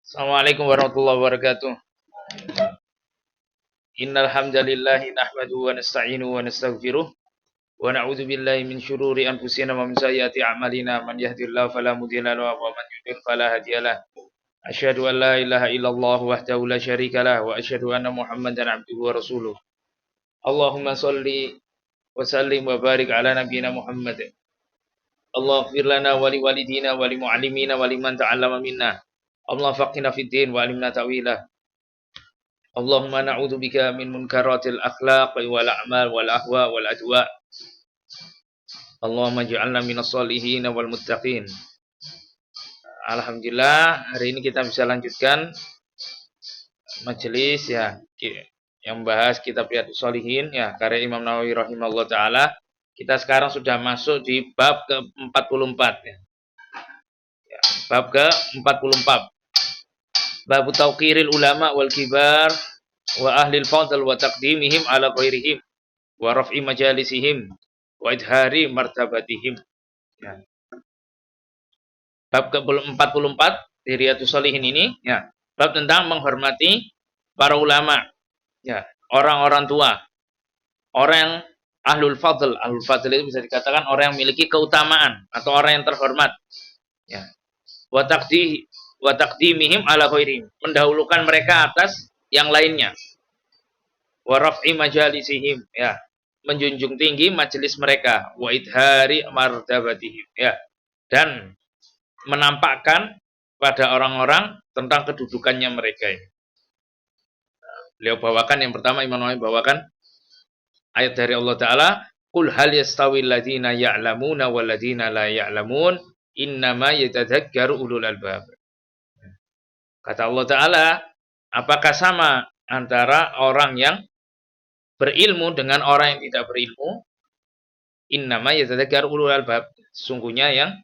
Assalamualaikum warahmatullahi wabarakatuh. Innal hamdalillahi nahmaduhu wa nasta'inuhu wa nastaghfiruh wa na'udzu billahi min syururi anfusina wa min sayyiati a'malina. Man yahdihillahu fala mudilla lahu wa man yudlil fala hadiyalah. Asyhadu an la ilaha illallah wahdahu la syarikalah wa asyhadu anna Muhammadan abduhu wa rasuluh. Allahumma shalli wa sallim wa barik ala nabiyyina Muhammad. Allah ighfir lana wa li walidina wa li muallimina wa liman ta'allama minna. Allah faqihna fid din wa alimna ta'wilah. Allahumma na'udzubika min munkaratil akhlaq wal a'mal wal ahwa wal adwa. Allahumma ij'alna minas sholihin wal muttaqin. Alhamdulillah, hari ini kita bisa lanjutkan majelis ya yang bahas kitab Riyadhus Shalihin ya karya Imam Nawawi rahimahullah taala. Kita sekarang sudah masuk di bab ke-44 ya. Bab ke-44. Bab tauqiril ulama wal kibar wa ahlil fadl wa taqdimihim ala ghairihim wa raf'i majalisihim wa idhari martabatihim. Ya. Bab ke-44 di Riyadhus Shalihin ini ya, bab tentang menghormati para ulama. Ya, orang-orang tua. Orang yang ahlul fadl. Ahlul fadl itu bisa dikatakan orang yang memiliki keutamaan atau orang yang terhormat. Ya. Wa taqdimihim ala ghairihim, mendahulukan mereka atas yang lainnya. Wa raf'i majalisihim, ya, menjunjung tinggi majelis mereka. Wa idhari martabatihim, ya, dan menampakkan pada orang-orang tentang kedudukannya mereka ini. Beliau bawakan yang pertama, Imam Nawawi bawakan ayat dari Allah Ta'ala, Qul hal yastawil ladhina ya'lamuna wal ladhina la ya'lamun, innama yatadzakkaru ulul albab. Kata Allah Ta'ala, apakah sama antara orang yang berilmu dengan orang yang tidak berilmu? Innama yatadzakkaru ulul albab. Sungguhnya yang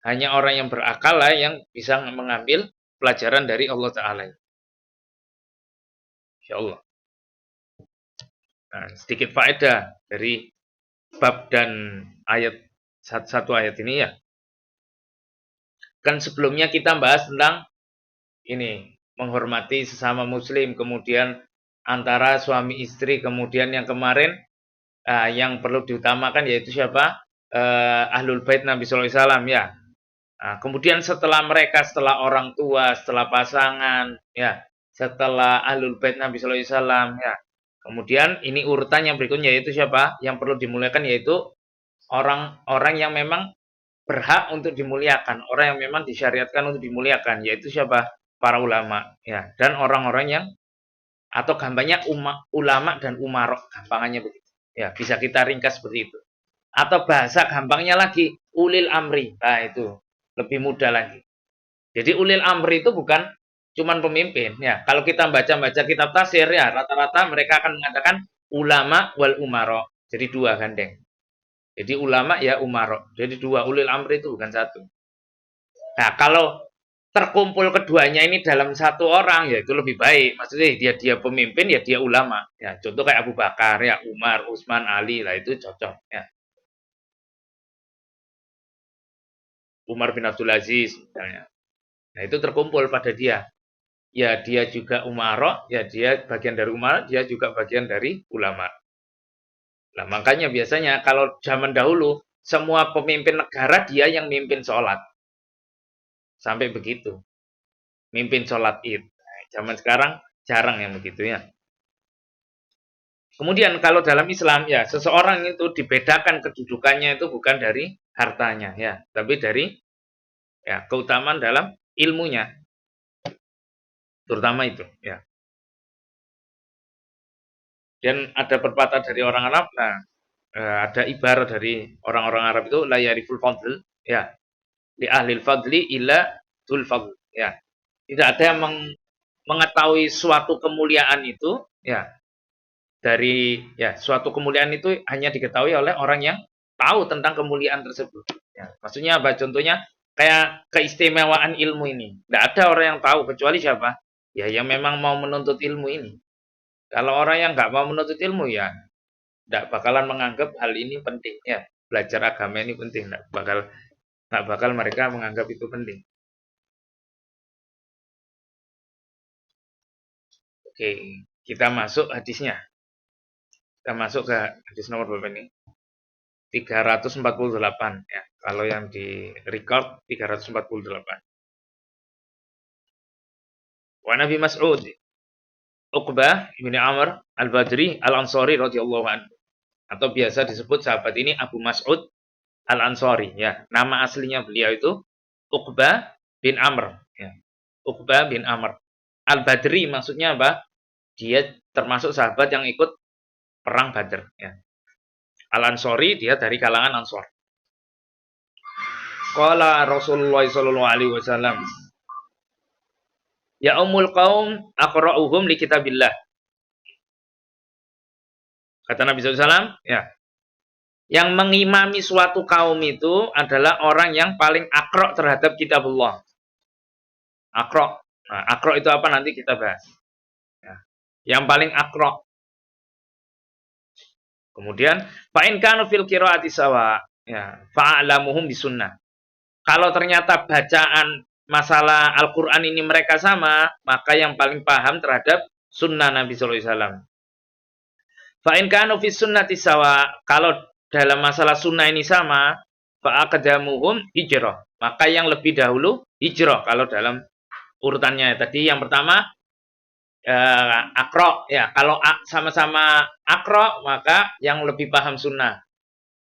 hanya orang yang berakal lah yang bisa mengambil pelajaran dari Allah Ta'ala. Insyaallah. Nah, sedikit faedah dari bab dan ayat satu ayat ini ya. Kan sebelumnya kita bahas tentang ini, menghormati sesama muslim, kemudian antara suami istri, kemudian yang kemarin yang perlu diutamakan yaitu siapa? Ahlul bait Nabi sallallahu alaihi wasallam ya. Nah, kemudian setelah mereka, setelah orang tua, setelah pasangan ya, setelah ahlul bait Nabi sallallahu alaihi wasallam ya. Kemudian ini urutan yang berikutnya yaitu siapa? Yang perlu dimuliakan yaitu orang-orang yang memang berhak untuk dimuliakan, orang yang memang disyariatkan untuk dimuliakan, yaitu siapa? Para ulama ya, dan orang-orang yang atau gampangnya ulama dan umarok, gampangannya begitu ya, bisa kita ringkas seperti itu. Atau bahasa gampangnya lagi ulil amri, nah itu lebih mudah lagi. Jadi ulil amri itu bukan cuman pemimpin ya. Kalau kita baca-baca kitab tafsir ya, rata-rata mereka akan mengatakan ulama wal umarok, jadi dua gandeng. Jadi ulama ya umarok, jadi dua. Ulil amri itu bukan satu. Nah kalau terkumpul keduanya ini dalam satu orang, ya itu lebih baik. Maksudnya dia pemimpin, ya dia ulama. Ya, contoh kayak Abu Bakar, ya Umar, Utsman, Ali, lah itu cocok. Ya. Umar bin Abdul Aziz, misalnya. Nah itu terkumpul pada dia. Ya dia juga umarok, ya dia bagian dari umar, dia juga bagian dari ulama. Nah makanya biasanya kalau zaman dahulu, semua pemimpin negara dia yang mimpin sholat. Sampai begitu. Mimpin sholat id. Nah, zaman sekarang jarang yang begitu ya. Kemudian kalau dalam Islam ya seseorang itu dibedakan kedudukannya itu bukan dari hartanya ya, tapi dari ya keutamaan dalam ilmunya. Terutama itu ya. Dan ada pepatah dari orang Arab, nah ada ibarat dari orang-orang Arab itu la yariful fadl ya. Li ahlil fadli illa dzul fadl ya. Tidak ada yang mengetahui suatu kemuliaan itu ya, dari ya suatu kemuliaan itu hanya diketahui oleh orang yang tahu tentang kemuliaan tersebut. Ya, maksudnya apa? Contohnya kayak keistimewaan ilmu ini. Tidak ada orang yang tahu kecuali siapa? Ya yang memang mau menuntut ilmu ini. Kalau orang yang nggak mau menuntut ilmu ya tidak bakalan menganggap hal ini penting. Ya, belajar agama ini penting. Tidak bakal nggak bakal mereka menganggap itu penting. Oke, kita masuk hadisnya. Kita masuk ke hadis nomor berapa ini? 348 ya. Kalau yang di record 348. Wa Nabi Mas'ud Uqbah bin Amr Al-Badri Al-Ansari radhiyallahu anhu, atau biasa disebut sahabat ini Abu Mas'ud Al-Ansari ya. Nama aslinya beliau itu Uqbah bin Amr ya. Uqbah bin Amr. Al-Badri maksudnya apa? Dia termasuk sahabat yang ikut perang Badr ya. Al-Ansari dia dari kalangan Ansor. Qala Rasulullah sallallahu alaihi wasallam, ya ummul qaum aqra'uhum li kitabillah. Kata Nabi SAW, ya, yang mengimami suatu kaum itu adalah orang yang paling akro terhadap kitabullah. Akro. Nah, akro itu apa nanti kita bahas. Ya. Yang paling akro. Kemudian, fa'in kanu fil qiraati sawa, ya, fa'alamuhum bisunnah. Kalau ternyata bacaan masalah Al-Quran ini mereka sama, maka yang paling paham terhadap sunnah Nabi SAW. Fa'in kanu fis sunnati sawa, kalau dalam masalah sunnah ini sama, fa'aqdamuhum hijrah, maka yang lebih dahulu hijrah. Kalau dalam urutannya tadi yang pertama akro ya, kalau sama-sama akro maka yang lebih paham sunnah.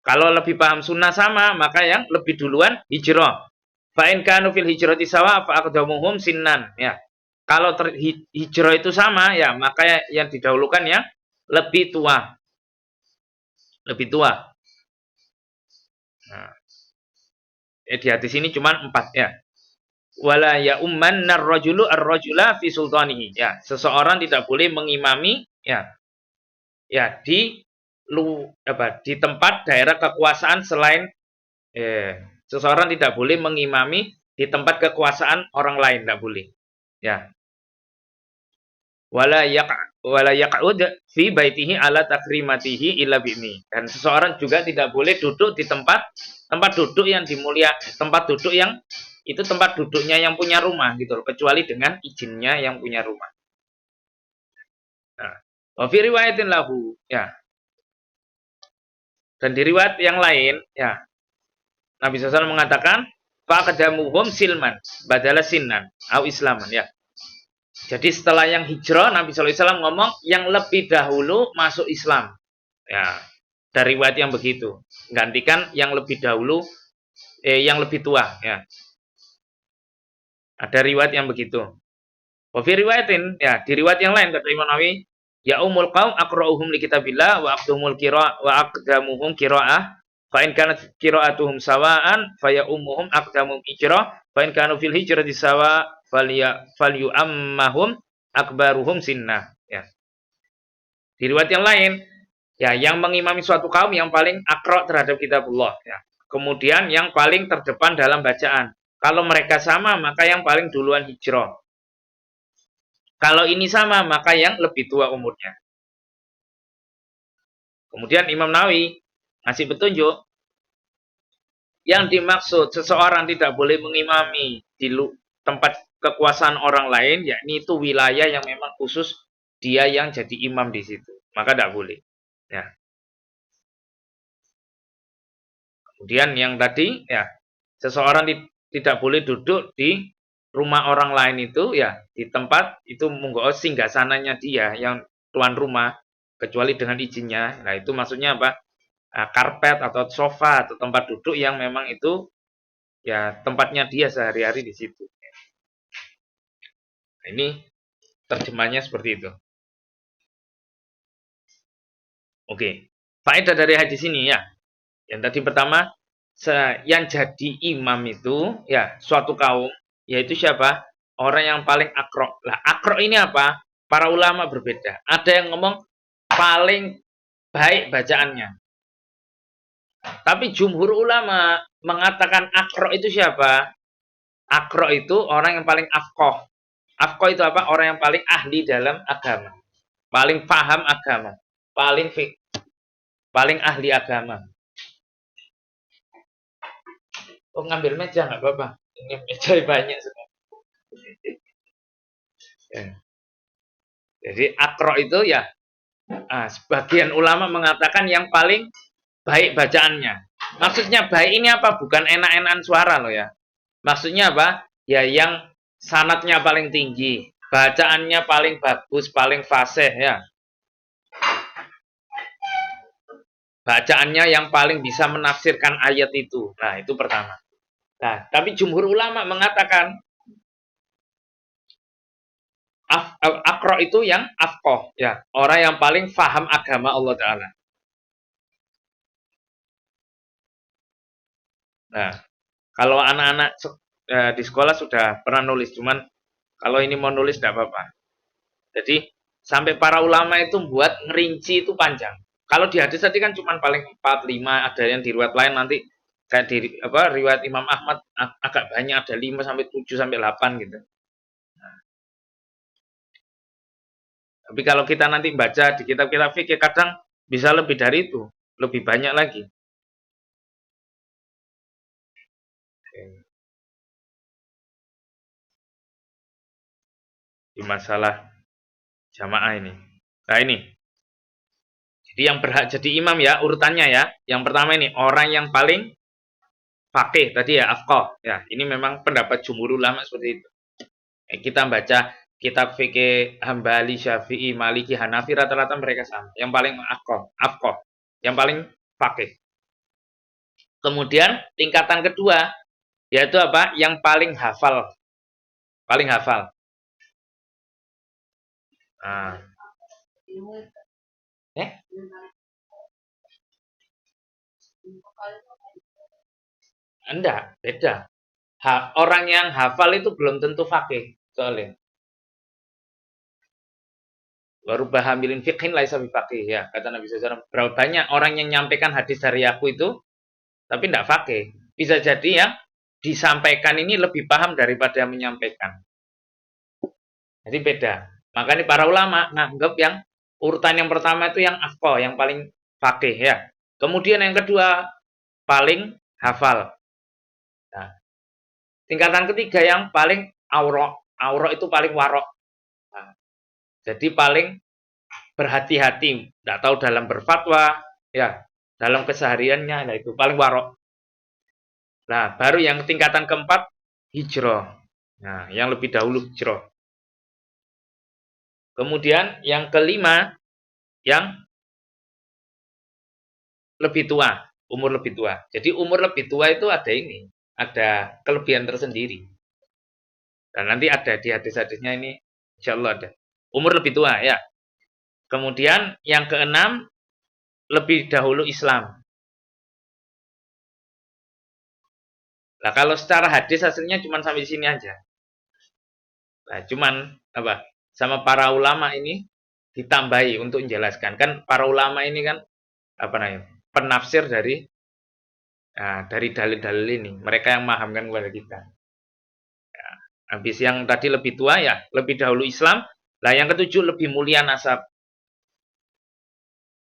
Kalau lebih paham sunnah sama, maka yang lebih duluan hijrah. Fa'in kanu fil hijrati sawa fa'aqdamuhum sinnan ya. Kalau hijrah itu sama ya, maka yang didahulukan yang lebih tua. Lebih tua. Nah, di hadis ini cuma 4 ya. Wala ya ummannar rajulu ar-rajula fi sultanihi. Ya, seseorang tidak boleh mengimami ya. Ya, di tempat daerah kekuasaan selain seseorang tidak boleh mengimami di tempat kekuasaan orang lain, tidak boleh. Ya. Wala yaq'ud fi baitihi ala takrimatihi illa bi'ni. Dan seseorang juga tidak boleh duduk di tempat duduk yang tempat duduk yang itu tempat duduknya yang punya rumah gitu loh, kecuali dengan izinnya yang punya rumah. Nah, wa fi riwayatin lahu ya. Dan di riwayat yang lain ya, Nabi SAW mengatakan faqadamuhum silman badala sinnan au islaman ya. Jadi setelah yang hijrah, Nabi SAW ngomong yang lebih dahulu masuk Islam. Ya, dari riwayat yang begitu. Gantikan yang lebih dahulu, yang lebih tua. Ya. Ada riwayat yang begitu. Wa fi riwayatin, ya, di riwayat yang lain kata Imam Nawawi, ya umul qaum aqra'uhum li kitabillah wa aqdamuhum qira'ah. Fa in kanat qira'atuhum sawa'an fa ya ummuhum aqdamuhum hijrah, fa in kanu fil hijrati sawa falyu'ammahum akbaruhum sinnah ya. Di riwayat yang lain ya, yang mengimami suatu kaum yang paling akro terhadap kitabullah ya. Kemudian yang paling terdepan dalam bacaan. Kalau mereka sama, maka yang paling duluan hijrah. Kalau ini sama, maka yang lebih tua umurnya. Kemudian Imam Nawawi ngasih petunjuk, yang dimaksud seseorang tidak boleh mengimami di tempat kekuasaan orang lain, yakni itu wilayah yang memang khusus dia yang jadi imam di situ, maka tidak boleh. Ya. Kemudian yang tadi, ya, seseorang tidak boleh duduk di rumah orang lain itu, ya, di tempat itu monggo singgasananya dia yang tuan rumah, kecuali dengan izinnya. Nah itu maksudnya apa? Karpet atau sofa atau tempat duduk yang memang itu ya tempatnya dia sehari-hari di situ. Nah, ini terjemahnya seperti itu. Oke, faedah dari hadis ini ya. Yang tadi pertama, yang jadi imam itu ya suatu kaum, yaitu siapa? Orang yang paling akro. Lah akro ini apa? Para ulama berbeda. Ada yang ngomong paling baik bacaannya. Tapi jumhur ulama mengatakan akro itu siapa? Akro itu orang yang paling afqoh. Afqoh itu apa? Orang yang paling ahli dalam agama. Paling paham agama. Paling ahli agama. Oh, ngambil meja nggak apa-apa. Ini meja banyak sekali. Ya. Jadi akro itu ya, sebagian ulama mengatakan yang paling baik bacaannya. Maksudnya baik ini apa? Bukan enak-enakan suara loh ya. Maksudnya apa? Ya yang sanatnya paling tinggi, bacaannya paling bagus, paling fasih ya. Bacaannya yang paling bisa menafsirkan ayat itu. Nah, itu pertama. Nah, tapi jumhur ulama mengatakan akro itu yang afkoh ya, orang yang paling faham agama Allah Ta'ala. Nah, kalau anak-anak di sekolah sudah pernah nulis, cuman kalau ini mau nulis tidak apa-apa. Jadi sampai para ulama itu buat ngerinci itu panjang. Kalau di hadis tadi kan cuma paling 4, 5, ada yang di riwayat lain nanti kayak di riwayat Imam Ahmad agak banyak, ada 5 sampai 7 sampai 8 gitu. Tapi kalau kita nanti baca di kitab-kitab fikih kadang bisa lebih dari itu, lebih banyak lagi. Di masalah jamaah ini. Nah ini, jadi yang berhak jadi imam ya urutannya ya. Yang pertama ini orang yang paling fakih tadi ya afqah. Ya ini memang pendapat jumhur ulama seperti itu. Kita baca kitab fikih Hambali, Syafi'i, Maliki, Hanafi rata-rata mereka sama. Yang paling afqah, yang paling fakih. Kemudian tingkatan kedua yaitu apa? Yang paling hafal. Paling hafal. Nah. Enggak, beda. Orang yang hafal itu belum tentu fakih soalnya. Baru bahamilin fikhin laisa bifaqih ya, kata Nabi SAW. Berapa banyak orang yang nyampaikan hadis dari aku itu tapi enggak fakih. Bisa jadi yang disampaikan ini lebih paham daripada yang menyampaikan. Jadi beda. Makanya para ulama nganggap yang urutan yang pertama itu yang afqah, yang paling fakih ya. Kemudian yang kedua paling hafal. Nah, tingkatan ketiga yang paling aurok. Aurok itu paling warok. Nah, jadi paling berhati-hati, tidak tahu dalam berfatwa, ya, dalam kesehariannya, nah itu paling warok. Nah, baru yang tingkatan keempat, hijrah. Nah, yang lebih dahulu hijrah. Kemudian yang kelima, yang lebih tua, umur lebih tua. Jadi umur lebih tua itu ada ini, ada kelebihan tersendiri. Dan nanti ada di hadis-hadisnya ini, insya Allah ada. Umur lebih tua, ya. Kemudian yang keenam, lebih dahulu Islam. Nah, kalau secara hadis hasilnya cuma sampai di sini aja. Nah, cuman apa? Sama para ulama ini ditambahi untuk menjelaskan. Kan para ulama ini kan apa namanya? Penafsir dari dalil-dalil ini. Mereka yang memahamkan kepada kita. Ya, habis yang tadi lebih tua ya, lebih dahulu Islam. Lah yang ketujuh lebih mulia nasab.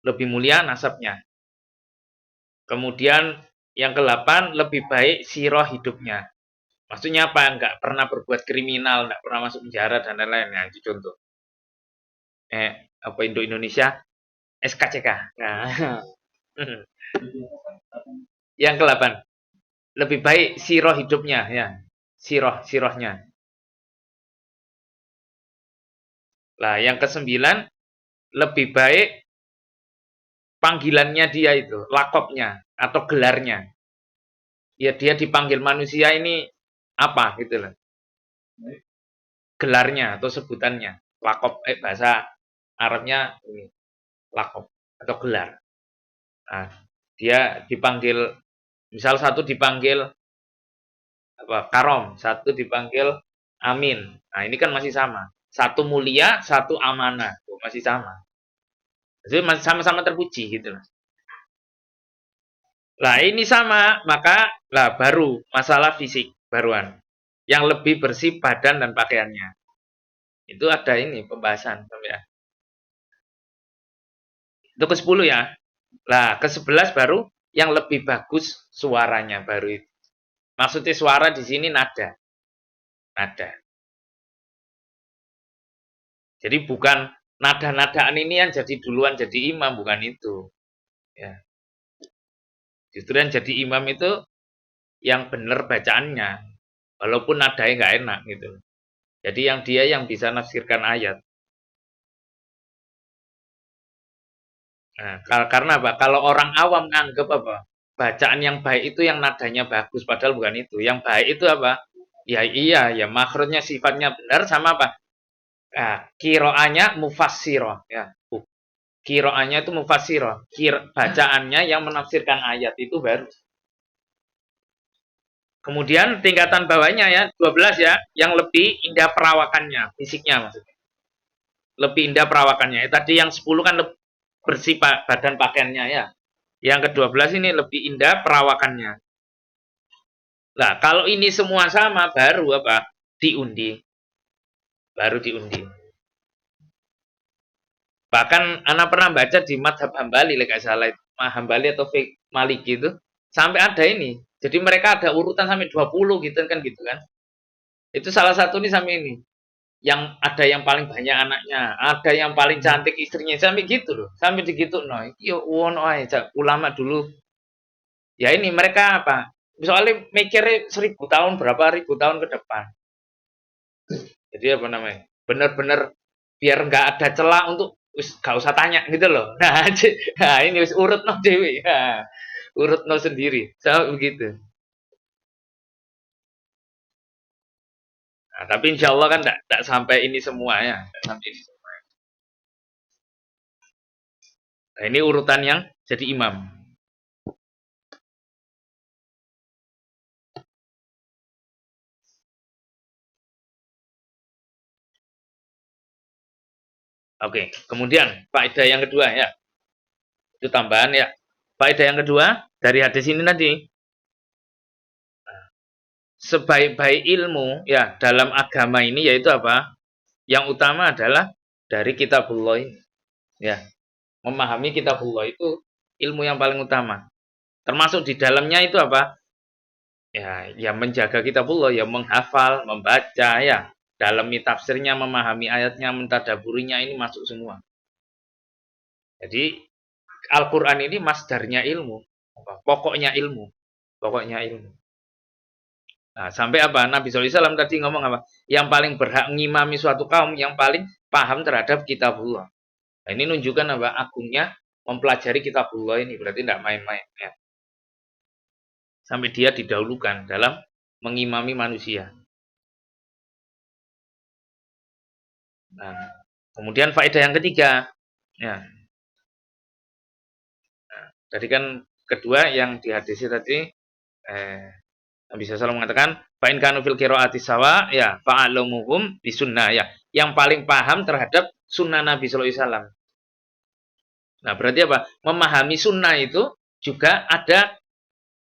Lebih mulia nasabnya. Kemudian yang ke-8 lebih baik sirah hidupnya. Maksudnya apa? Enggak pernah berbuat kriminal, enggak pernah masuk penjara dan lain-lain. Nah, itu contoh. Apa Indonesia SKCK. Nah, yang ke-8 lebih baik sirah hidupnya ya. Sirahnya. Lah, yang ke-9 lebih baik panggilannya dia itu, lakopnya atau gelarnya. Ya dia dipanggil manusia ini apa gitu loh. Gelarnya atau sebutannya. Lakop bahasa Arabnya ini lakop atau gelar. Nah, dia dipanggil misal satu dipanggil apa karom, satu dipanggil amin. Nah, ini kan masih sama. Satu mulia, satu amanah. Masih sama. Jadi masih sama-sama terpuji gitu loh. Lah ini sama, maka lah baru masalah fisik baruan. Yang lebih bersih badan dan pakaiannya. Itu ada ini pembahasan ya. Itu ke-10 ya. Lah ke-11 baru yang lebih bagus suaranya baru itu. Maksudnya suara di sini nada. Nada. Jadi bukan nada-nadaan ini yang jadi duluan jadi imam, bukan itu. Ya. Justru yang jadi imam itu yang benar bacaannya. Walaupun nadanya nggak enak gitu. Jadi yang dia yang bisa nafsirkan ayat. Nah, karena apa? Kalau orang awam nganggep apa? Bacaan yang baik itu yang nadanya bagus, padahal bukan itu. Yang baik itu apa? Ya iya, ya makhrajnya sifatnya benar sama apa? Nah, kiroanya mufassiroh, ya. Kiroanya itu mufassiroh. Bacaannya yang menafsirkan ayat itu baru. Kemudian tingkatan bawahnya ya, 12 ya, yang lebih indah perawakannya, fisiknya maksudnya. Lebih indah perawakannya. Tadi yang 10 kan bersih badan pakaiannya ya. Yang ke-12 ini lebih indah perawakannya. Nah, kalau ini semua sama baru apa? Diundi. Baru diundi. Bahkan anak pernah baca di Madhab Hambali, like salah itu. Hambali atau Maliki itu sampai ada ini. Jadi mereka ada urutan sampai 20 gitu kan gitu kan. Itu salah satu nih sampai ini. Yang ada yang paling banyak anaknya, ada yang paling cantik istrinya, sampai gitu loh. Sampai digitu no. Yo wono aja ulama dulu. Ya ini mereka apa? Soalnya mikirnya 1000 tahun, berapa ribu tahun ke depan. Jadi apa namanya? Benar-benar biar nggak ada celah untuk gak usah tanya gitu loh. Nah ini wis urut no dewi. Nah, urut no sendiri. Sama begitu. Nah, tapi insya Allah kan tidak sampai ini semua ya. Tidak sampai ini semua. Nah, ini urutan yang jadi imam. Oke, kemudian faedah yang kedua ya. Itu tambahan ya. Faedah yang kedua dari hadis ini tadi. Sebaik-baik ilmu ya dalam agama ini yaitu apa? Yang utama adalah dari kitabullah ini. Ya, memahami kitabullah itu ilmu yang paling utama. Termasuk di dalamnya itu apa? Ya, yang menjaga kitabullah, yang menghafal, membaca ya. Dalam tafsirnya, memahami ayatnya, mentadaburinya ini masuk semua. Jadi Al-Quran ini masdarnya ilmu, pokoknya ilmu, pokoknya ilmu. Nah, sampai apa? Nabi SAW tadi ngomong apa? Yang paling berhak ngimami suatu kaum, yang paling paham terhadap kitabullah. Nah, ini menunjukkan apa? Agungnya mempelajari kitabullah ini, berarti tidak main-main. Ya. Sampai dia didahulukan dalam mengimami manusia. Nah, kemudian faedah yang ketiga, ya. Nah, tadi kan kedua yang di hadis tadi, Nabi SAW mengatakan, fa'in kanu fil qiraati sawa, ya, fa'alumuhum bisunnah, ya. Yang paling paham terhadap sunnah Nabi SAW. Nah, berarti apa? Memahami sunnah itu juga ada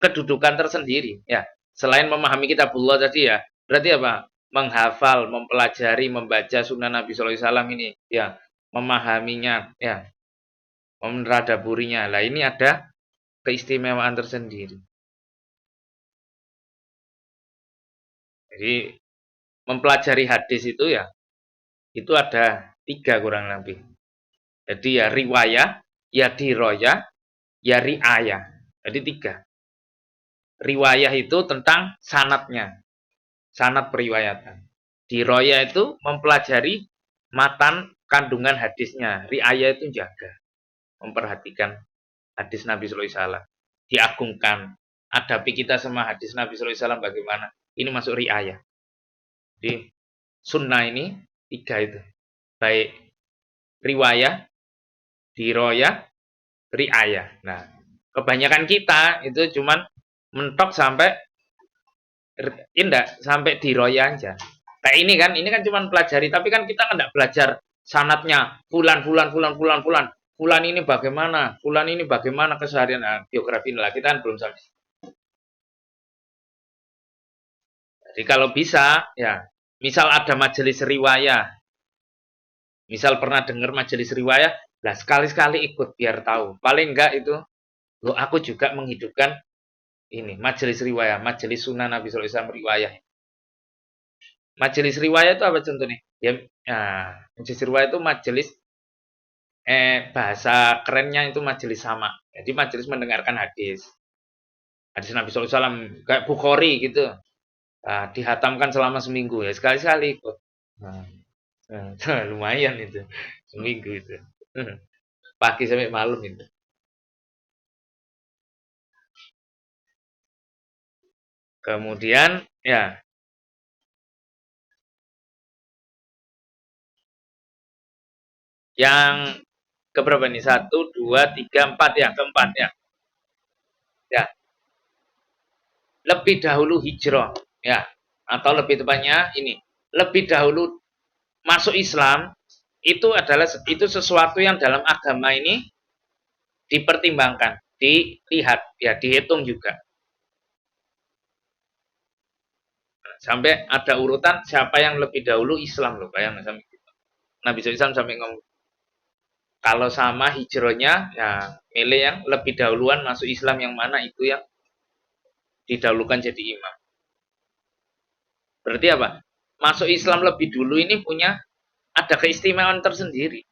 kedudukan tersendiri, ya. Selain memahami kitabullah tadi ya, berarti apa? Menghafal, mempelajari, membaca sunnah Nabi SAW ini, ya. Memahaminya, ya. Meneradaburinya. Lah ini ada keistimewaan tersendiri. Jadi mempelajari hadis itu ya, itu ada 3 kurang lebih. Jadi ya riwayah, ya diroyah, ya riayah. Jadi 3. Riwayah itu tentang sanatnya, sanat periwayatan. Diroyah itu mempelajari matan kandungan hadisnya. Riayah itu jaga, memperhatikan hadis Nabi SAW. Diagungkan. Hadapi kita sama hadis Nabi SAW bagaimana. Ini masuk riayah. Jadi sunnah ini 3 itu. Baik riwayah, diroyah, riayah. Nah, kebanyakan kita itu cuman mentok sampai indah sampai diroyah aja. Kayak ini kan cuman pelajari, tapi kan kita kan enggak belajar sanatnya. Fulan Fulan ini bagaimana? Fulan ini bagaimana keseharian biografi lah. Kita kan belum sampai. Jadi kalau bisa ya, misal ada majelis riwayah. Misal pernah dengar majelis riwayah, lah sekali-sekali ikut biar tahu. Paling enggak itu, loh aku juga menghidupkan ini majelis riwayat, majelis sunan Nabi sallallahu alaihi wasallam riwayat. Majelis riwayat itu apa contohnya? Ya, majelis riwayat itu majelis bahasa kerennya itu majelis sama. Jadi majelis mendengarkan hadis. Hadis Nabi sallallahu alaihi wasallam kayak Bukhari gitu. Dihatamkan selama seminggu ya sekali-sekali ikut. Nah, lumayan itu seminggu itu. Pagi sampai malam itu. Kemudian ya yang keberapa nih? Satu, dua, tiga, empat ya, keempat ya. Ya, lebih dahulu hijrah ya, atau lebih tepatnya ini, lebih dahulu masuk Islam itu adalah itu sesuatu yang dalam agama ini dipertimbangkan, dilihat ya, dihitung juga. Sampai ada urutan siapa yang lebih dahulu Islam loh, bayang sampai gitu. Nabi SAW sampai ngomong kalau sama hijrahnya ya milih yang lebih dahuluan masuk Islam yang mana itu yang didahulukan jadi imam. Berarti apa? Masuk Islam lebih dulu ini punya ada keistimewaan tersendiri.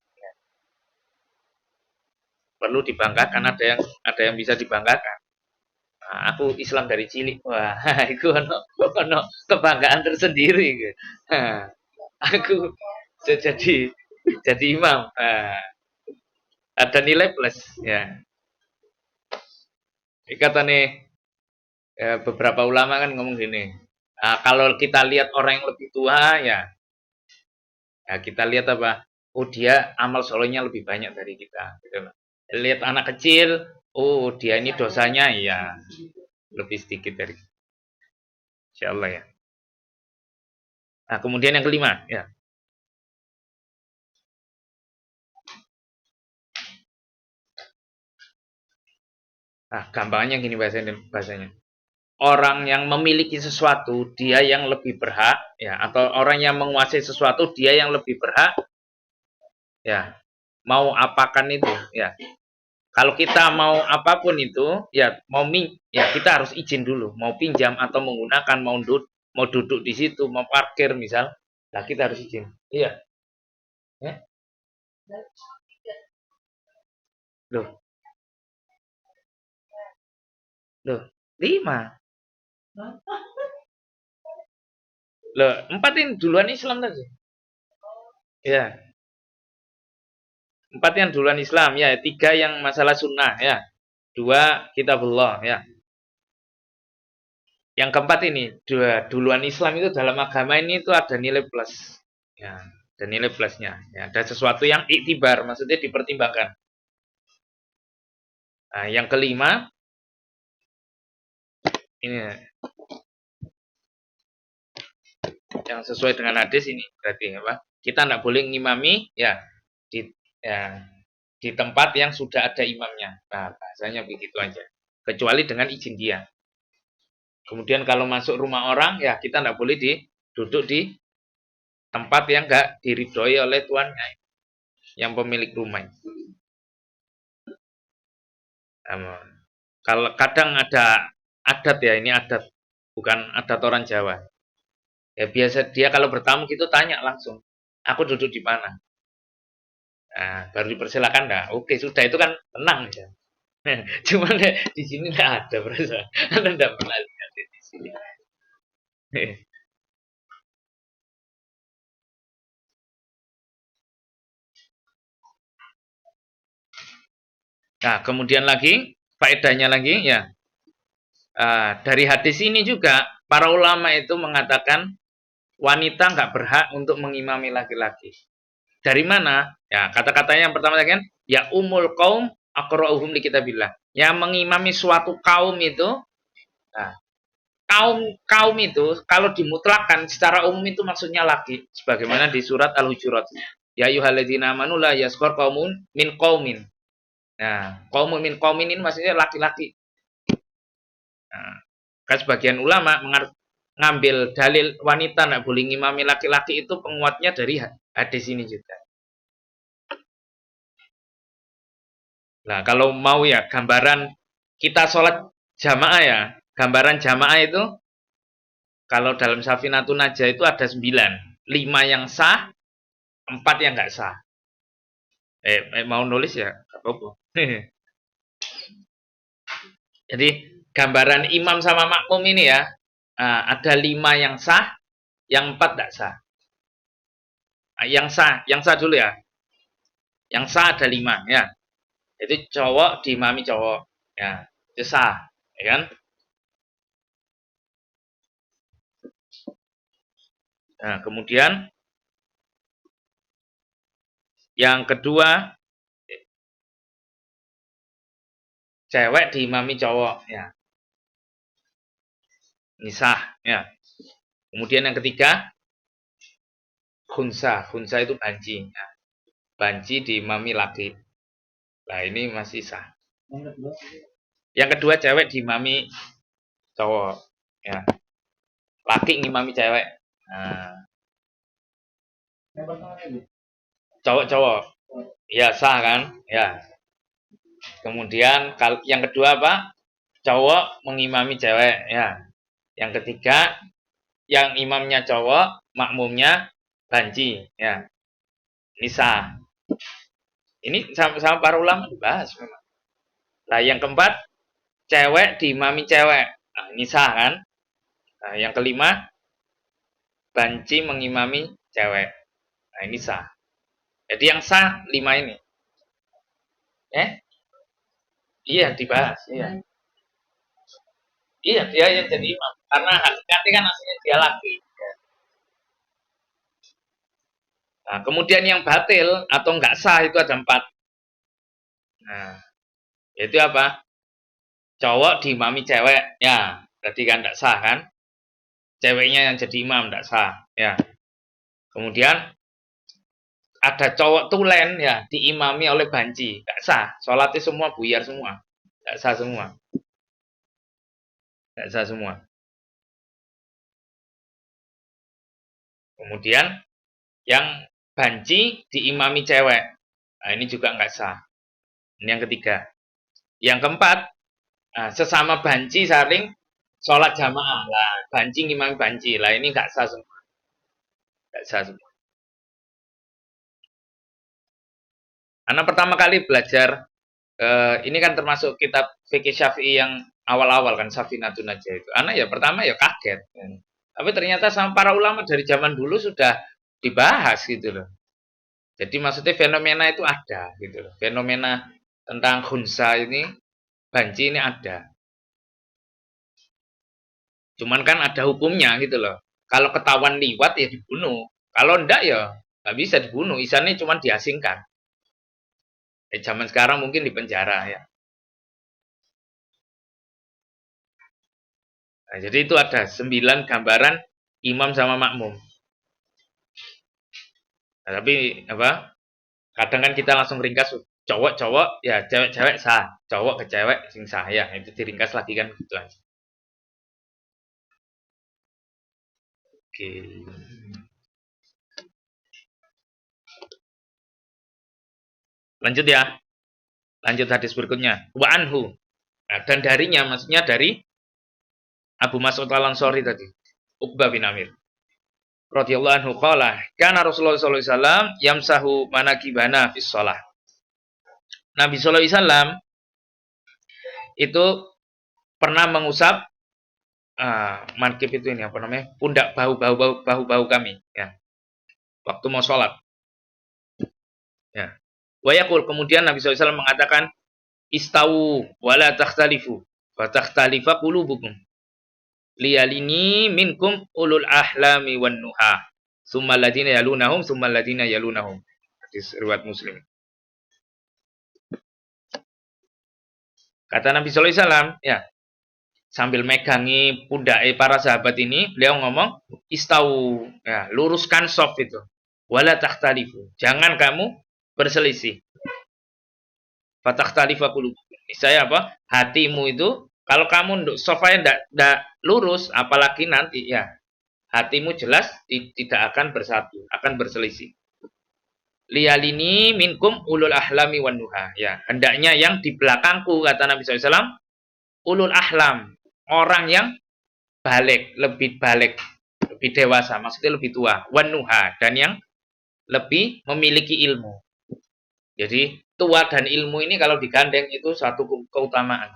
Perlu dibanggakan, ada yang bisa dibanggakan. Nah, aku Islam dari cilik. Wah, itu ono kebanggaan tersendiri. Nah, aku jadi imam. Nah, ada nilai plus ya. Kata nih beberapa ulama kan ngomong gini. Nah, kalau kita lihat orang yang lebih tua ya kita lihat apa? Oh dia amal solehnya lebih banyak dari kita. Gitu. Lihat anak kecil, oh dia ini dosanya ya lebih sedikit dari kita. Insya Allah ya. Nah kemudian yang kelima ya. Nah gampangnya gini bahasanya. Orang yang memiliki sesuatu dia yang lebih berhak ya, atau orang yang menguasai sesuatu dia yang lebih berhak ya, mau apakan itu ya. Kalau kita mau apapun itu ya, ya kita harus izin dulu, mau pinjam atau menggunakan, mau duduk di situ, mau parkir misal, nah kita harus izin. Iya. Ya. Loh, loh, 5. Loh, 4 ini duluan Islam tadi. Ya, 4 yang duluan Islam ya, 3 yang masalah sunnah ya. 2 kitabullah ya. Yang keempat ini, duluan Islam itu dalam agama ini itu ada nilai plus. Ya, ada nilai plusnya. Ya, ada sesuatu yang iktibar, maksudnya dipertimbangkan. Nah, yang kelima, ini yang sesuai dengan hadis ini berarti apa? Kita tidak boleh ngimami ya di tempat yang sudah ada imamnya. Nah, bahasanya begitu aja. Kecuali dengan izin dia. Kemudian kalau masuk rumah orang, ya kita tidak boleh duduk di tempat yang enggak diridhoi oleh tuannya, yang pemilik rumah. Kalau kadang ada adat ya, ini adat, bukan adat orang Jawa. Ya biasa dia kalau bertamu gitu tanya langsung, aku duduk di mana? Nah, baru dipersilakan dah. Oke, sudah itu kan tenang ya. Cuman di sini enggak ada berasa. Anda enggak pernah lihat di sini. Nah, kemudian lagi faedahnya lagi ya. Dari hadis ini juga para ulama itu mengatakan wanita nggak berhak untuk mengimami laki-laki. Dari mana? Ya, kata-katanya yang pertama kan, ya umul kaum aqra'uhum li kitabillah. Yang mengimami suatu kaum itu, nah, kaum itu kalau dimutlakan secara umum itu maksudnya laki, sebagaimana di surat Al-Hujurat. Ya ayyuhalladzina amanu la yaskhar qaumun min qaumin. Nah, qaumun min qaumin ini maksudnya laki-laki. Nah, kan sebagian ulama ngambil dalil wanita nak boleh ngimami laki-laki itu penguatnya dari hadis ini juga. Nah, kalau mau ya gambaran kita sholat jamaah ya, gambaran jamaah itu kalau dalam Safinatun Najah itu ada 9. 5 yang sah, 4 yang nggak sah. Mau nulis ya? Apa-apa. Jadi gambaran imam sama makmum ini ya, ada 5 yang sah, yang 4 tidak sah. Yang sah dulu ya. Yang sah ada 5 ya. Itu cowok diimami cowok. Ya, itu sah, ya kan? Nah, kemudian yang kedua, cewek diimami cowok, ya. Ini sah, ya. Kemudian yang ketiga, khunsa. Khunsa itu banci. Ya. Banci diimami laki. Nah, ini masih sah. Yang kedua, cewek diimami cowok, ya. Laki ngimami cewek. Nah. Cowok-cowok. Ya, sah kan? Ya. Kemudian yang kedua apa? Cowok mengimami cewek, ya. Yang ketiga, yang imamnya cowok, makmumnya banci, ya. Ini sah. Ini sama para ulama dibahas memang. Nah, yang keempat, cewek diimami cewek. Nah, ini sah kan? Nah, yang kelima, banci mengimami cewek. Nah, ini sah. Jadi yang sah 5 ini. Iya, dibahas. Iya. Iya, dia yang jadi imam. Karena hakikatnya kan aslinya dia laki. Nah, kemudian yang batil atau enggak sah itu ada 4. Nah, itu apa? Cowok diimami cewek. Ya, berarti kan enggak sah kan? Ceweknya yang jadi imam enggak sah. Ya. Kemudian ada cowok tulen ya diimami oleh banci, enggak sah. Sholatnya semua buyar semua. Enggak sah semua. Enggak sah semua. Kemudian yang banci diimami cewek. Nah, ini juga enggak sah. Ini yang ketiga. Yang keempat, sesama banci saling sholat jamaah. Lah, banci ngimami banci. Lah, ini enggak sah semua. Enggak sah semua. Anak pertama kali belajar, ini kan termasuk kitab fikih Syafi'i yang awal-awal kan, Safinatun Najah itu. Anak ya pertama ya kaget. Tapi ternyata sama para ulama dari zaman dulu sudah dibahas gitu loh. Jadi maksudnya fenomena itu ada gitu loh. Fenomena tentang khunsa ini, banci ini ada. Cuman kan ada hukumnya gitu loh. Kalau ketahuan liwat ya dibunuh. Kalau enggak ya nggak bisa dibunuh. Isannya cuma diasingkan. Zaman sekarang mungkin di penjara ya. Nah, jadi itu ada 9 gambaran imam sama makmum. Nah, tapi apa? Kadang kan kita langsung ringkas cowok-cowok ya cewek-cewek sah, cowok ke cewek sing sah ya. Itu diringkas lagi kan gitu aja. Oke. Lanjut ya. Lanjut hadis berikutnya. Wa anhu. Nah, dan darinya maksudnya dari Abu Mas'ud Al-Ansari tadi. Uqbah bin Amir. Radhiyallahu anhu qala, kana Rasulullah sallallahu alaihi wasallam yamsahu manakibana fis shalah. Nabi sallallahu alaihi wasallam itu pernah mengusap mankib itu ini apa namanya? Pundak bahu kami ya. Waktu mau sholat. Ya. Wa yaqul kemudian Nabi sallallahu alaihi wasallam mengatakan istawu wala takhtalifu wa takhtalifa qulubukum. Liyalini minkum ulul ahlami wan nuha. Summal ladina yalunahum summal ladina yalunahum. Hadis riwayat Muslim. Kata Nabi sallallahu alaihi wasallam, ya. Sambil megangi pundak para sahabat ini, beliau ngomong, "Istau." Ya, luruskan shaf itu. Wala takhtalifu. Jangan kamu berselisih. Fatakhtalifa qulubukum. Saya apa? Hatimu itu kalau kamu untuk sofanya tidak lurus, apalagi nanti ya hatimu jelas tidak akan bersatu, akan berselisih. Liyalini minkum ulul ahlami wan nuha. Ya, hendaknya yang di belakangku kata Nabi SAW ulul ahlam. orang yang balik, lebih dewasa, maksudnya lebih tua, wanuha, dan yang lebih memiliki ilmu. Jadi tua dan ilmu ini kalau digandeng itu satu keutamaan.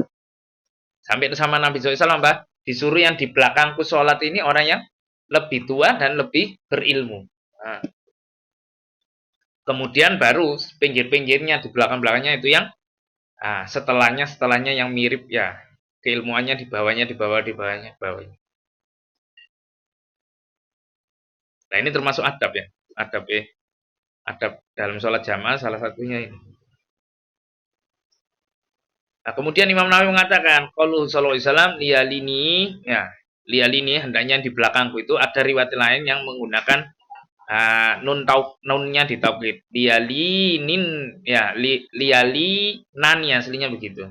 Sampai sama Nabi SAW, Mbak, disuruh yang di belakangku sholat ini orang yang lebih tua dan lebih berilmu. Nah, kemudian baru pinggir-pinggirnya di belakang-belakangnya itu yang setelahnya yang mirip ya, keilmuannya di bawahnya. Nah, ini termasuk adab ya. Adab dalam sholat jamaah salah satunya ini. Nah, kemudian Imam Nawawi mengatakan, qauluhu sallallahu alaihi wasallam liyalini hendaknya di belakangku itu ada riwayat lain yang menggunakan nunnya di taukid. Liyalinin ya liyalinan ya aslinya begitu.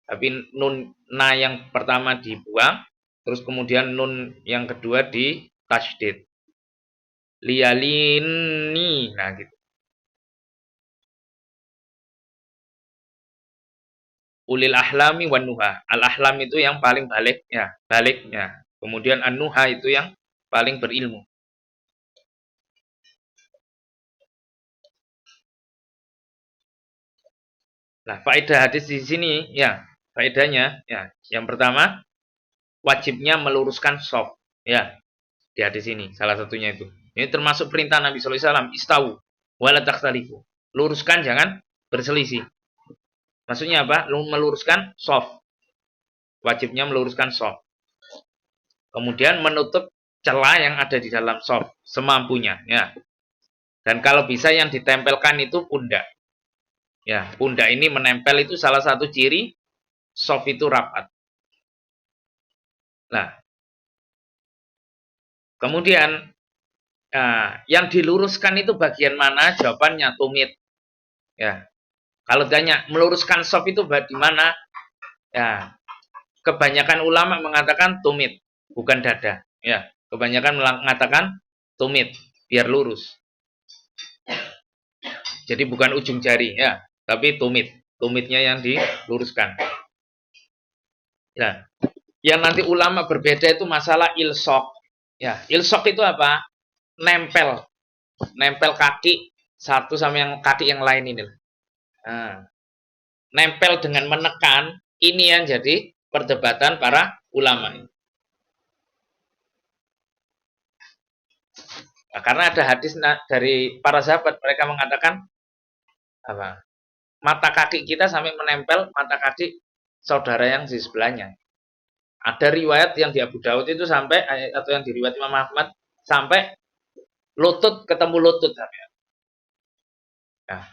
Tapi nun na yang pertama dibuang, terus kemudian nun yang kedua di tasydid. Liyalini, nah gitu. Ulil ahlami wan nuha. Al ahlam itu yang paling baliknya. Kemudian an nuha itu yang paling berilmu. Nah, faedah hadis di sini ya, faedahnya ya, yang pertama wajibnya meluruskan shaf ya, di hadis ini salah satunya itu. Ini termasuk perintah Nabi sallallahu alaihi wasallam, istau wala takhtalifu. Luruskan, jangan berselisih. Maksudnya apa? Meluruskan shaf. Wajibnya meluruskan shaf. Kemudian menutup celah yang ada di dalam shaf semampunya ya. Dan kalau bisa yang ditempelkan itu pundak. Ya, pundak ini menempel itu salah satu ciri shaf itu rapat. Nah, kemudian yang diluruskan itu bagian mana? Jawabannya tumit. Ya. Kalau tanya meluruskan shaf itu di mana? Ya. Kebanyakan ulama mengatakan tumit, bukan dada. Ya. Kebanyakan mengatakan tumit, biar lurus. Jadi bukan ujung jari ya, tapi tumit. Tumitnya yang diluruskan. Ya. Yang nanti ulama berbeda itu masalah ilsok. Ya, ilsok itu apa? Nempel. Nempel kaki satu sama yang kaki yang lain ini. Nah, nempel dengan menekan, ini yang jadi perdebatan para ulama. Nah, karena ada hadis dari para sahabat, mereka mengatakan apa? Mata kaki kita sampai menempel mata kaki saudara yang di sebelahnya. Ada riwayat yang di Abu Daud itu sampai, atau yang diriwayat Imam Ahmad, sampai lutut ketemu lutut. Nah,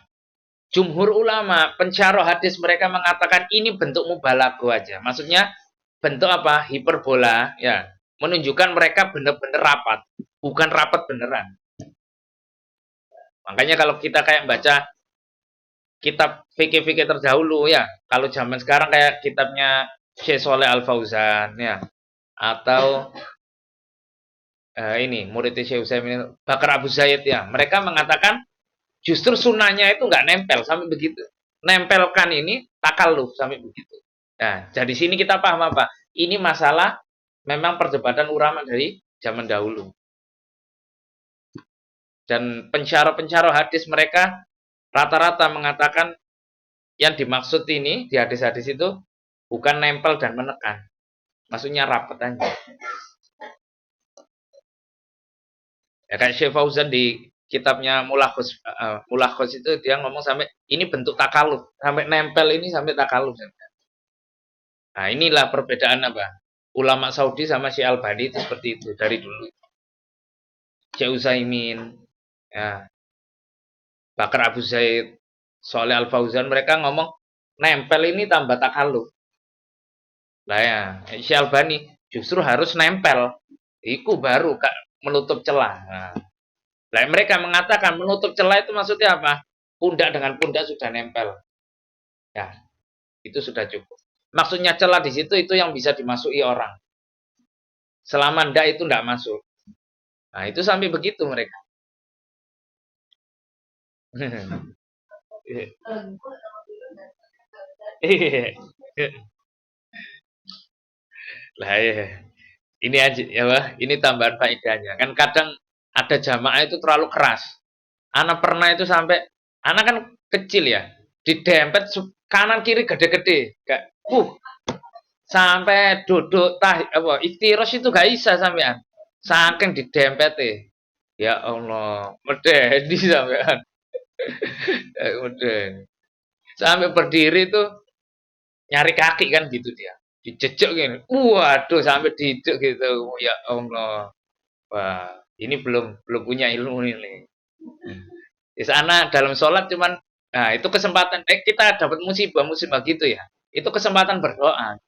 jumhur ulama, pensyarah hadis mereka mengatakan ini bentuk mubalaghah aja. Maksudnya bentuk apa? Hiperbola, ya. Menunjukkan mereka benar-benar rapat, bukan rapat beneran. Makanya kalau kita kayak baca kitab fikih-fikih terdahulu ya, kalau zaman sekarang kayak kitabnya Syekh Shalih Al Fauzan ya, atau ini murid Syekh Utsaimin Bakar Abu Zaid ya, mereka mengatakan justru sunnahnya itu nggak nempel sampai begitu. Nempelkan ini takalluf sampai begitu. Nah, dari sini kita paham apa? Ini masalah memang perdebatan ulama dari zaman dahulu. Dan pensyarah-pensyarah hadis mereka rata-rata mengatakan yang dimaksud ini di hadis-hadis itu bukan nempel dan menekan. Maksudnya rapat aja. Ya kayak Syekh Fauzan di kitabnya Mulakhos itu dia ngomong sampai ini bentuk takaluf, sampai nempel ini sampai takaluf. Nah, inilah perbedaan apa? Ulama Saudi sama Syekh Albani itu seperti itu dari dulu. Syekh Utsaimin, ya, Bakar Abu Zaid, Shalih Al Fauzan mereka ngomong nempel ini tambah takaluf. Lah ya, Syekh Albani justru harus nempel. Iku baru menutup celah. Nah, mereka mengatakan menutup celah itu maksudnya apa? Pundak dengan pundak sudah nempel. Ya, itu sudah cukup. Maksudnya celah di situ itu yang bisa dimasuki orang. Selama ndak itu ndak masuk. Nah, itu sampai begitu mereka. Lah ya. Ini aja ya, Wah. Ini tambahan faedahnya. Kan kadang ada jamaah itu terlalu keras. Anak pernah itu sampai anak kan kecil ya, didempet kanan kiri gede-gede. Sampai duduk apa iftiros itu gak bisa sampean. Saking didempet. Ya Allah, medeni sampean. Medeni. Sampai berdiri tuh nyari kaki kan gitu dia. Dicecek gini. Waduh, sampai dicek gitu. Ya Allah. Wah, ini belum belum punya ilmu ini. Di sana dalam sholat cuman, nah itu kesempatan, kita dapat musibah-musibah gitu ya. Itu kesempatan berdoa.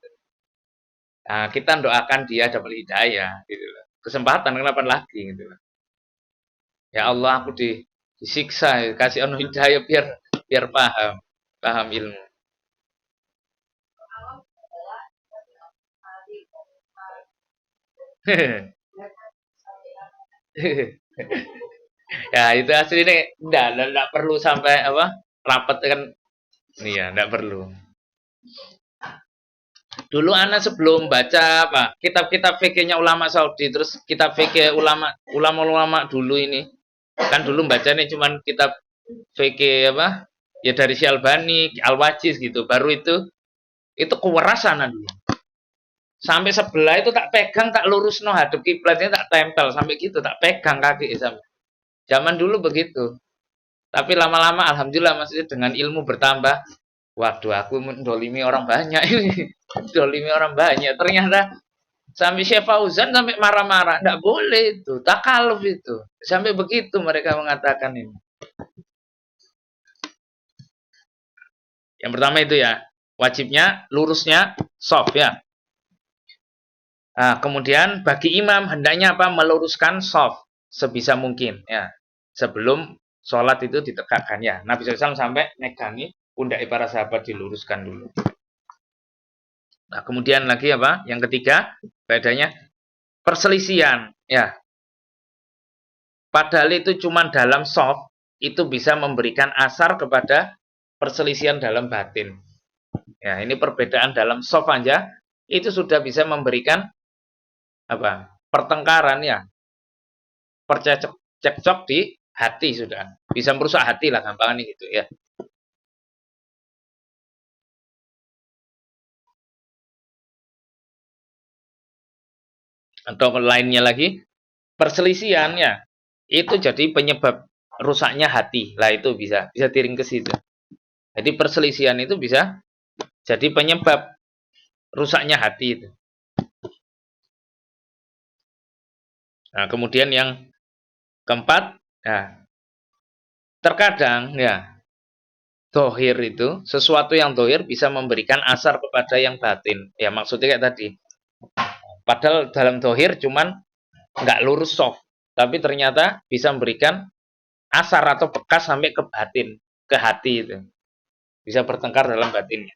Nah, kita doakan dia dapat hidayah, gitu loh. Kesempatan kenapa lagi, gitu loh. Ya Allah, aku disiksa, kasih anu hidayah biar biar paham, paham ilmu. Ya itu aslinya enggak perlu sampai apa rapat kan, iya enggak perlu. Dulu anak sebelum baca apa kitab-kitab fikihnya ulama Saudi, terus kitab fikih ulama dulu ini, kan dulu baca nih cuman kitab fikih apa ya dari Syalbani, Al-Wajiz gitu, baru itu kewarasan dulu. Sampai sebelah itu tak pegang, tak lurus no hadap kiblatnya, tak tempel sampai gitu, tak pegang kaki sampai. Zaman dulu begitu. Tapi lama-lama alhamdulillah maksudnya dengan ilmu bertambah. Waduh, aku mendolimi orang banyak ini. Dolimi orang banyak. Ternyata sampai Syekh Fauzan sampai marah-marah. Nggak boleh itu. Takaluf itu. Sampai begitu mereka mengatakan ini. Yang pertama itu ya. Wajibnya lurusnya soft ya. Nah, kemudian bagi imam hendaknya apa? Meluruskan soft sebisa mungkin ya. Sebelum sholat itu ditegakkan ya. Nabi SAW sampai megangi pundak para sahabat diluruskan dulu. Nah, kemudian lagi apa? Yang ketiga, bedanya perselisihan ya. Padahal itu cuma dalam soft itu bisa memberikan asar kepada perselisihan dalam batin. Ya, ini perbedaan dalam soft aja itu sudah bisa memberikan apa? Pertengkaran ya. Percekcok di hati sudah. Bisa merusak hati lah gampangnya gitu ya. Atau lainnya lagi, perselisihan ya. Itu jadi penyebab rusaknya hati. Lah itu bisa tiring ke situ. Jadi perselisihan itu bisa jadi penyebab rusaknya hati itu. Nah, kemudian yang keempat, nah, terkadang ya dohir itu sesuatu yang dohir bisa memberikan asar kepada yang batin. Ya maksudnya kayak tadi. Padahal dalam dohir cuman nggak lurus soft, tapi ternyata bisa memberikan asar atau bekas sampai ke batin, ke hati itu. Bisa bertengkar dalam batinnya.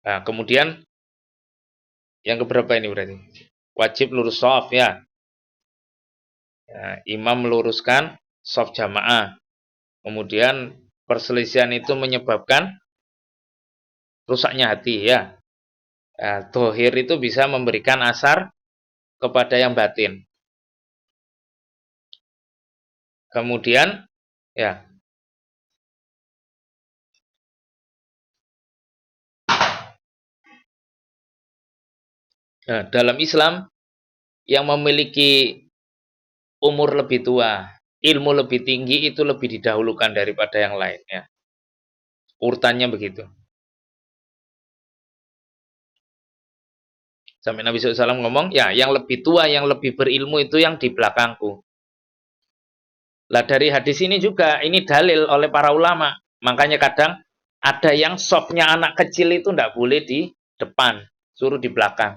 Nah, kemudian yang keberapa ini berarti? Wajib lurus soft ya. Nah, imam meluruskan soft jamaah. Kemudian perselisihan itu menyebabkan rusaknya hati ya. Nah, dohir itu bisa memberikan asar kepada yang batin. Kemudian ya dalam Islam yang memiliki umur lebih tua, ilmu lebih tinggi itu lebih didahulukan daripada yang lain ya. Urutannya begitu. Sampai Nabi SAW ngomong, ya yang lebih tua, yang lebih berilmu itu yang di belakangku. Lah dari hadis ini juga, ini dalil oleh para ulama. Makanya kadang ada yang softnya anak kecil itu tidak boleh di depan, suruh di belakang.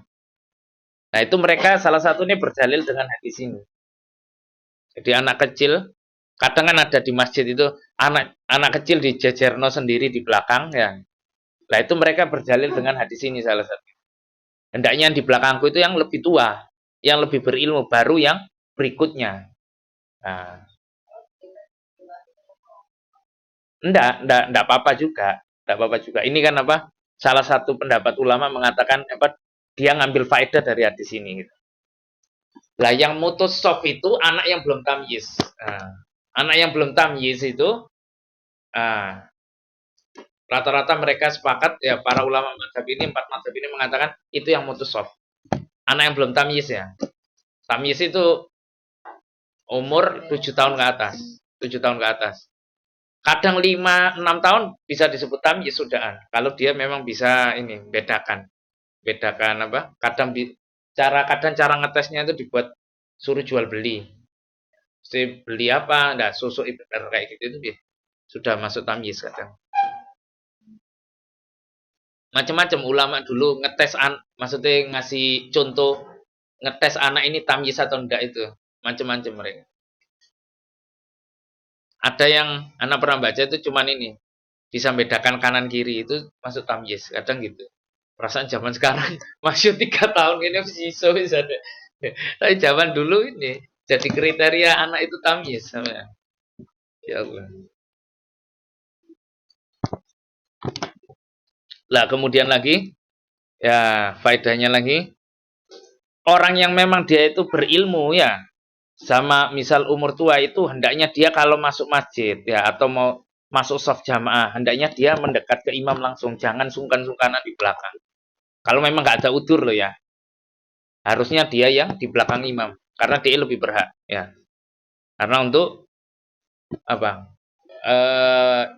Nah itu mereka salah satunya berdalil dengan hadis ini. Jadi anak kecil, kadang kan ada di masjid itu, anak kecil di jejerno sendiri di belakang ya. Nah itu mereka berdalil dengan hadis ini salah satu. Hendaknya yang di belakangku itu yang lebih tua, yang lebih berilmu, baru yang berikutnya. Nah, enggak apa-apa juga. Tidak apa-apa juga. Ini kan apa? Salah satu pendapat ulama mengatakan apa? Dia ngambil faedah dari hadis ini. Gitu. Lah yang mutus soft itu anak yang belum tamyiz. Nah, anak yang belum tamyiz itu rata-rata mereka sepakat ya para ulama mazhab ini empat mazhab ini mengatakan itu yang mutus soft. Anak yang belum tamyiz ya. Tamyiz itu umur 7 tahun ke atas. 7 tahun ke atas. Kadang 5 6 tahun bisa disebut tamyiz sudahan. Kalau dia memang bisa ini bedakan. Bedakan apa? Kadang cara ngetesnya itu dibuat suruh jual beli. Mesti beli apa? Nah, susu benar kayak gitu itu sudah masuk tamyiz kadang. Macam-macam ulama dulu maksudnya ngasih contoh ngetes anak ini tamyiz atau enggak itu. Macam-macam mereka. Ada yang anak pernah baca itu cuman ini bisa bedakan kanan kiri itu masuk tamyiz kadang gitu. Perasaan zaman sekarang masih 3 tahun ini bisa deh. Tapi zaman dulu ini jadi kriteria anak itu tamyiz sama ya Allah. Lah kemudian lagi ya faedahnya lagi orang yang memang dia itu berilmu ya sama misal umur tua itu hendaknya dia kalau masuk masjid ya atau mau masuk shaf jamaah hendaknya dia mendekat ke imam langsung jangan sungkan-sungkanan di belakang. Kalau memang nggak ada udur loh ya harusnya dia yang di belakang imam karena dia lebih berhak ya karena untuk apa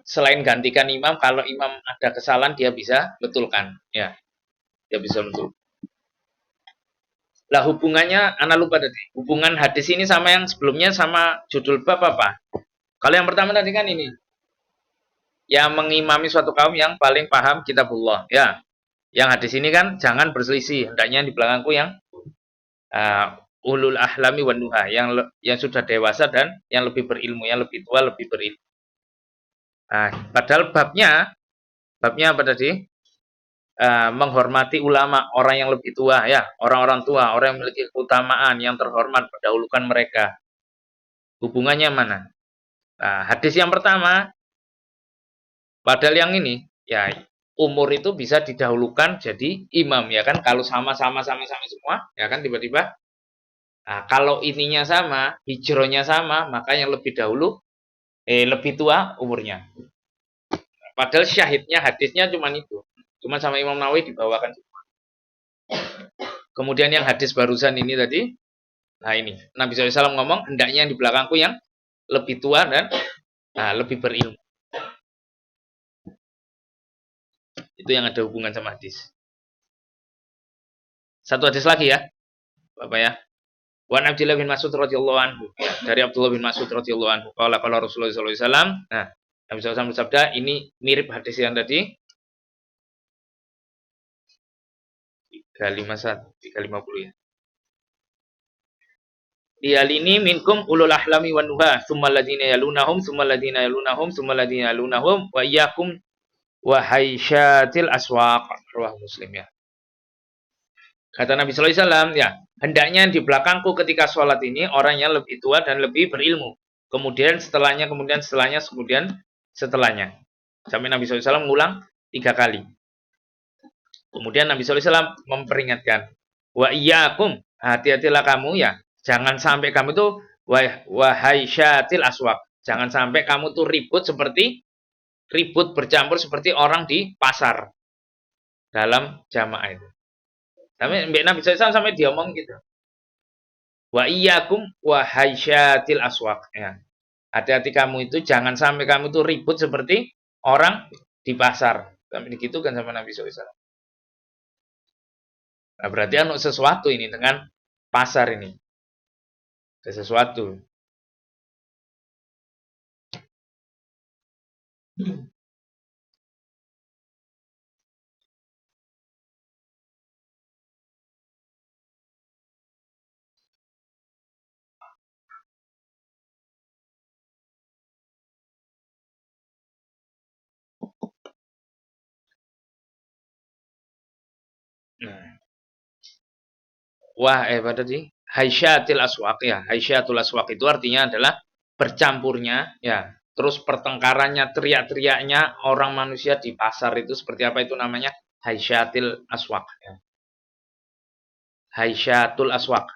selain gantikan imam kalau imam ada kesalahan dia bisa betulkan ya dia bisa betul. Lah hubungannya anak lupa tadi hubungan hadis ini sama yang sebelumnya sama judul bab apa kalau yang pertama tadi kan ini yang mengimami suatu kaum yang paling paham kitabullah ya yang hadis ini kan jangan berselisih hendaknya di belakangku yang ulul ahlami wan nuha yang sudah dewasa dan yang lebih berilmu, yang lebih tua lebih berilmu. Nah, padahal babnya apa tadi? Menghormati ulama, orang yang lebih tua ya, orang-orang tua, orang yang memiliki keutamaan, yang terhormat, mendahulukan mereka. Hubungannya mana? Nah, hadis yang pertama padahal yang ini ya umur itu bisa didahulukan jadi imam ya kan kalau sama-sama semua ya kan tiba-tiba nah, kalau ininya sama, hijrahnya sama, maka yang lebih dahulu lebih tua umurnya. Padahal syahidnya hadisnya cuma itu. Cuma sama Imam Nawawi dibawakan. Kemudian yang hadis barusan ini tadi, nah ini Nabi SAW ngomong hendaknya yang di belakangku yang lebih tua dan lebih berilmu. Itu yang ada hubungan sama hadis. Satu hadis lagi ya, Bapak ya. Wan Abdullah bin Mas'ud radhiyallahu anhu. Ya, dari Abdullah bin Mas'ud radhiyallahu anhu. Qala Rasulullah sallallahu alaihi wasallam. Nah, Nabi SAW bersabda, ini mirip hadis yang tadi. 350 ya. Liyalini minkum ulul ahlami wan nuha, tsummal ladzina yalunahum, tsummal ladzina yalunahum, tsummal ladzina yalunahum, wa iyyakum wa haisyatil aswaq. Riwayat Muslim ya. Kata Nabi sallallahu alaihi wasallam, ya, hendaknya di belakangku ketika sholat ini orang yang lebih tua dan lebih berilmu. Kemudian setelahnya. Sampai Nabi sallallahu alaihi wasallam mengulang 3 kali. Kemudian Nabi sallallahu alaihi wasallam memperingatkan, wa iyyakum, hati-hatilah kamu ya. Jangan sampai kamu tuh wahai syatil aswaq. Jangan sampai kamu tuh ribut bercampur seperti orang di pasar dalam jamaah itu. Tapi Nabi SAW sampai dia ngomong gitu. Wa iyyakum wa haisyatil aswaq ya. Hati-hati kamu itu jangan sampai kamu tuh ribut seperti orang di pasar. Sampai begitu kan sama Nabi SAW. Nah, berarti anu sesuatu ini dengan pasar ini. Ada sesuatu. Nah. Wah, apa tadi? Haisyatil aswaq ya. Haisyatul aswaq itu artinya adalah bercampurnya ya, terus pertengkarannya, teriak-teriaknya orang manusia di pasar itu seperti apa itu namanya? Haisyatil aswaq. Haisyatul aswaq.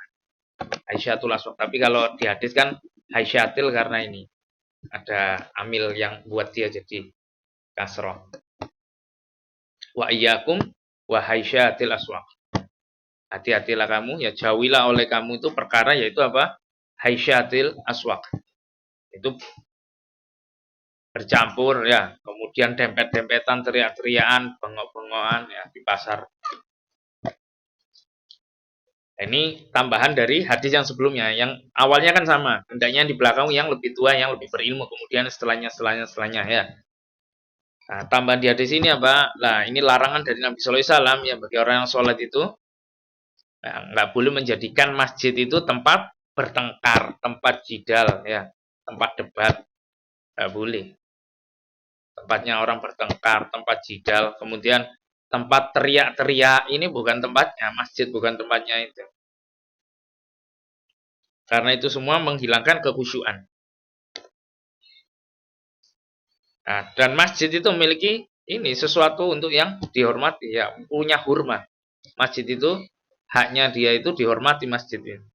Haisyatul aswaq. Tapi kalau di hadis kan haisyatil karena ini ada amil yang buat dia jadi kasroh. Wa iyyakum wa haisyatil aswaq. Hati-hatilah kamu, ya jauhilah oleh kamu itu perkara yaitu apa? Haisyatil aswaq. Itu bercampur ya, kemudian dempet-dempetan, teriak-teriakan, bengok-bengokan ya di pasar. Ini tambahan dari hadis yang sebelumnya, yang awalnya kan sama, hendaknya di belakang yang lebih tua, yang lebih berilmu, kemudian setelahnya ya. Nah, tambahan di hadis ini apa? Nah, ini larangan dari Nabi Sallallahu Alaihi Wasallam ya bagi orang yang sholat itu, nah, nggak boleh menjadikan masjid itu tempat bertengkar, tempat jidal ya, tempat debat, nggak boleh. Tempatnya orang bertengkar, tempat jidal, kemudian tempat teriak-teriak, ini bukan tempatnya, masjid bukan tempatnya itu. Karena itu semua menghilangkan kekhusyuan. Nah, dan masjid itu memiliki ini sesuatu untuk yang dihormati, ya, punya hormat. Masjid itu haknya dia itu dihormati masjid ini.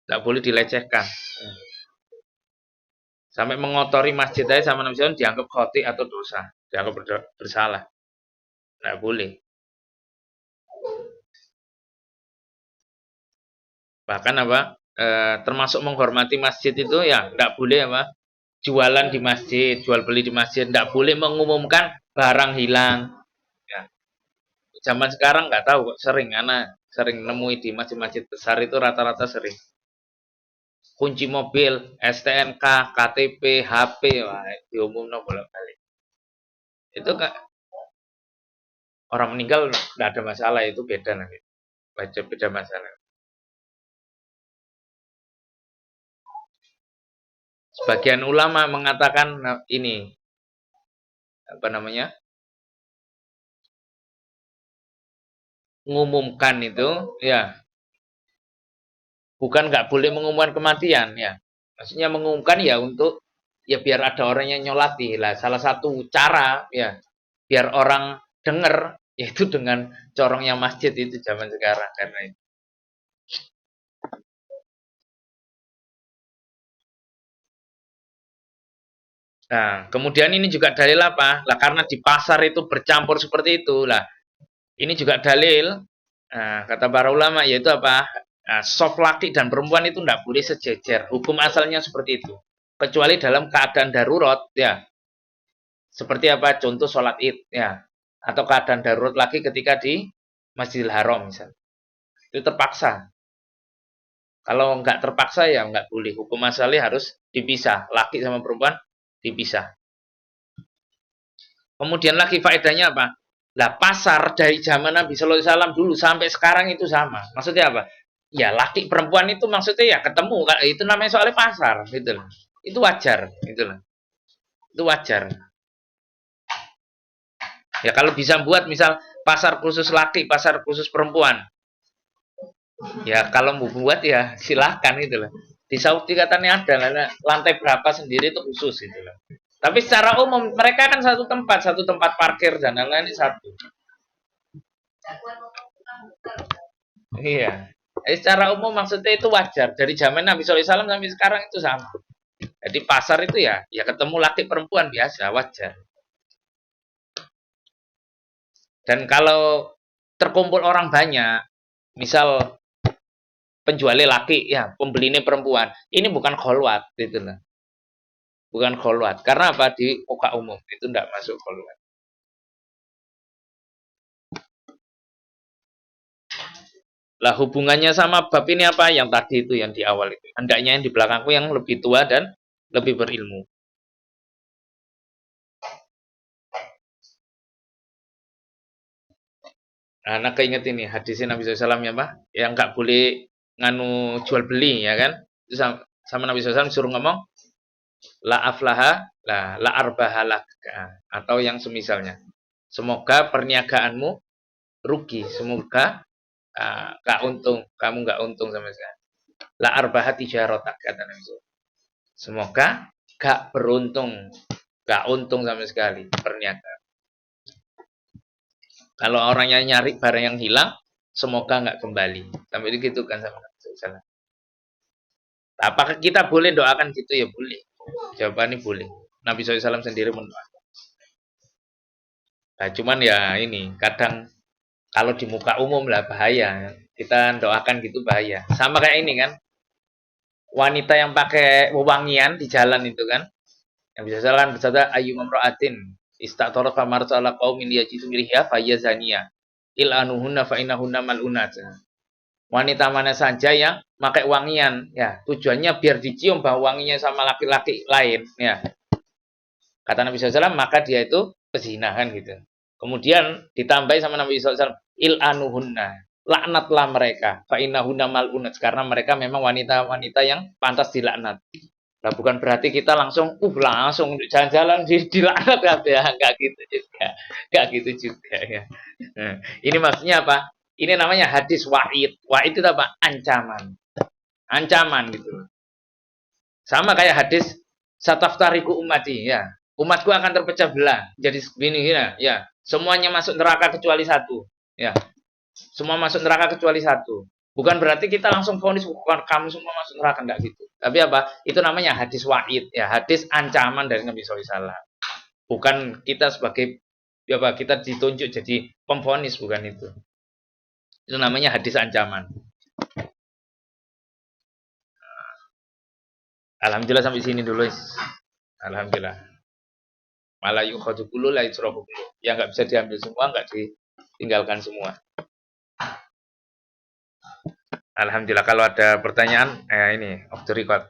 Tidak boleh dilecehkan. Sampai mengotori masjid aja sama Nabi SAW dianggap khoti atau dosa, dianggap bersalah. Tidak boleh. Bahkan apa? Termasuk menghormati masjid itu ya tidak boleh apa? Jualan di masjid, jual beli di masjid, tidak boleh mengumumkan barang hilang. Ya. Zaman sekarang nggak tahu, sering anak sering nemui di masjid-masjid besar itu rata-rata sering. Kunci mobil, STNK, KTP, HP, wah, diumumno bolak-balik. Itu kak orang meninggal tidak ada masalah, itu beda nanti. Beda masalah. Sebagian ulama mengatakan ini apa namanya? Mengumumkan itu ya bukan nggak boleh mengumumkan kematian ya. Maksudnya mengumumkan ya untuk ya biar ada orang yang nyolati lah. Salah satu cara ya biar orang dengar yaitu dengan corongnya masjid itu zaman sekarang karena itu. Nah, kemudian ini juga dalil apa? Lah karena di pasar itu bercampur seperti itu. Lah, ini juga dalil kata para ulama yaitu apa? Nah, soft laki dan perempuan itu tidak boleh sejejer. Hukum asalnya seperti itu. Kecuali dalam keadaan darurat ya. Seperti apa? Contoh sholat id ya. Atau keadaan darurat lagi ketika di Masjidil Haram misalnya. Itu terpaksa. Kalau nggak terpaksa ya nggak boleh. Hukum asalnya harus dipisah. Laki sama perempuan dipisah. Kemudian lagi faedahnya apa? Lah pasar dari zaman Nabi Sallallahu Alaihi Wasallam dulu sampai sekarang itu sama. Maksudnya apa? Ya laki perempuan itu maksudnya ya ketemu. Itu namanya soalnya pasar, gitu loh. Itu wajar, gitu loh. Itu wajar. Ya kalau bisa buat misal pasar khusus laki, pasar khusus perempuan. Ya kalau mau buat ya silahkan gitu loh. Di Saudi katanya ada lantai berapa sendiri itu khusus gitu loh. Tapi secara umum mereka kan satu tempat parkir dan lain-lain satu. Iya. Secara umum maksudnya itu wajar. Dari zaman Nabi SAW sampai sekarang itu sama. Jadi pasar itu ya ketemu laki perempuan biasa, wajar. Dan kalau terkumpul orang banyak, misal penjualnya laki, ya pembelinya perempuan, ini bukan kholwat, gitu loh. Bukan kholwat. Karena apa? Di muka umum. Itu tidak masuk kholwat. Lah hubungannya sama bab ini apa? Yang tadi itu yang di awal itu. Hendaknya yang di belakangku yang lebih tua dan lebih berilmu. Nah, anak keinget ini hadisnya Nabi SAW ya Pak, yang nggak boleh nganu jual beli ya kan? Itu sama Nabi SAW suruh ngomong la aflaha la arbahalak atau yang semisalnya. Semoga perniagaanmu rugi, semoga nggak untung, kamu nggak untung sama sekali. La arbaha tijarotak kata Nabi SAW. Semoga gak beruntung, gak untung sama sekali perniagaan. Kalau orangnya nyari barang yang hilang, semoga nggak kembali. Sampai itu kan sama Nabi SAW. Apakah kita boleh doakan gitu ya? Boleh. Jawabannya boleh. Nabi SAW sendiri mendoakan. Nah, cuman ya ini kadang kalau di muka umum lah bahaya. Kita doakan gitu bahaya. Sama kayak ini kan. Wanita yang pakai wewangian di jalan itu kan. Yang bisa salah bersabda ayyumam ra'atin istatarat famar ala qaumin yajidu mirhiya fayazaniya ilanuhunna fa innahunna mal'unat. Wanita mana saja yang pakai wangian ya, tujuannya biar dicium bahwa wanginya sama laki-laki lain ya. Kata Nabi SAW, maka dia itu pezinahan gitu. Kemudian ditambahi sama Nabi SAW, ilanuhunna, laknatlah mereka, fa innahunna mal'unat, karena mereka memang wanita-wanita yang pantas dilaknat. Nah, bukan berarti kita langsung jalan-jalan dilaknat ya, enggak gitu juga. Enggak gitu juga ya. Nah, ini maksudnya apa? Ini namanya hadis wa'id. Wa'id itu apa? Ancaman. Ancaman gitu. Sama kayak hadis sataftariku ummati ya. Umatku akan terpecah belah. Jadi begini ya. Semuanya masuk neraka kecuali satu. Ya. Semua masuk neraka kecuali satu. Bukan berarti kita langsung vonis bukan kamu semua masuk neraka, enggak gitu. Tapi apa? Itu namanya hadis wa'id ya, hadis ancaman dari Nabi SAW. Bukan kita sebagai apa kita ditunjuk jadi pemvonis, bukan itu. Itu namanya hadis ancaman. Alhamdulillah sampai sini dulu. Alhamdulillah. Malah yukhadu kullu la yusrafu kullu. Yang enggak bisa diambil semua, enggak ditinggalkan semua. Alhamdulillah. Kalau ada pertanyaan, ini off the record.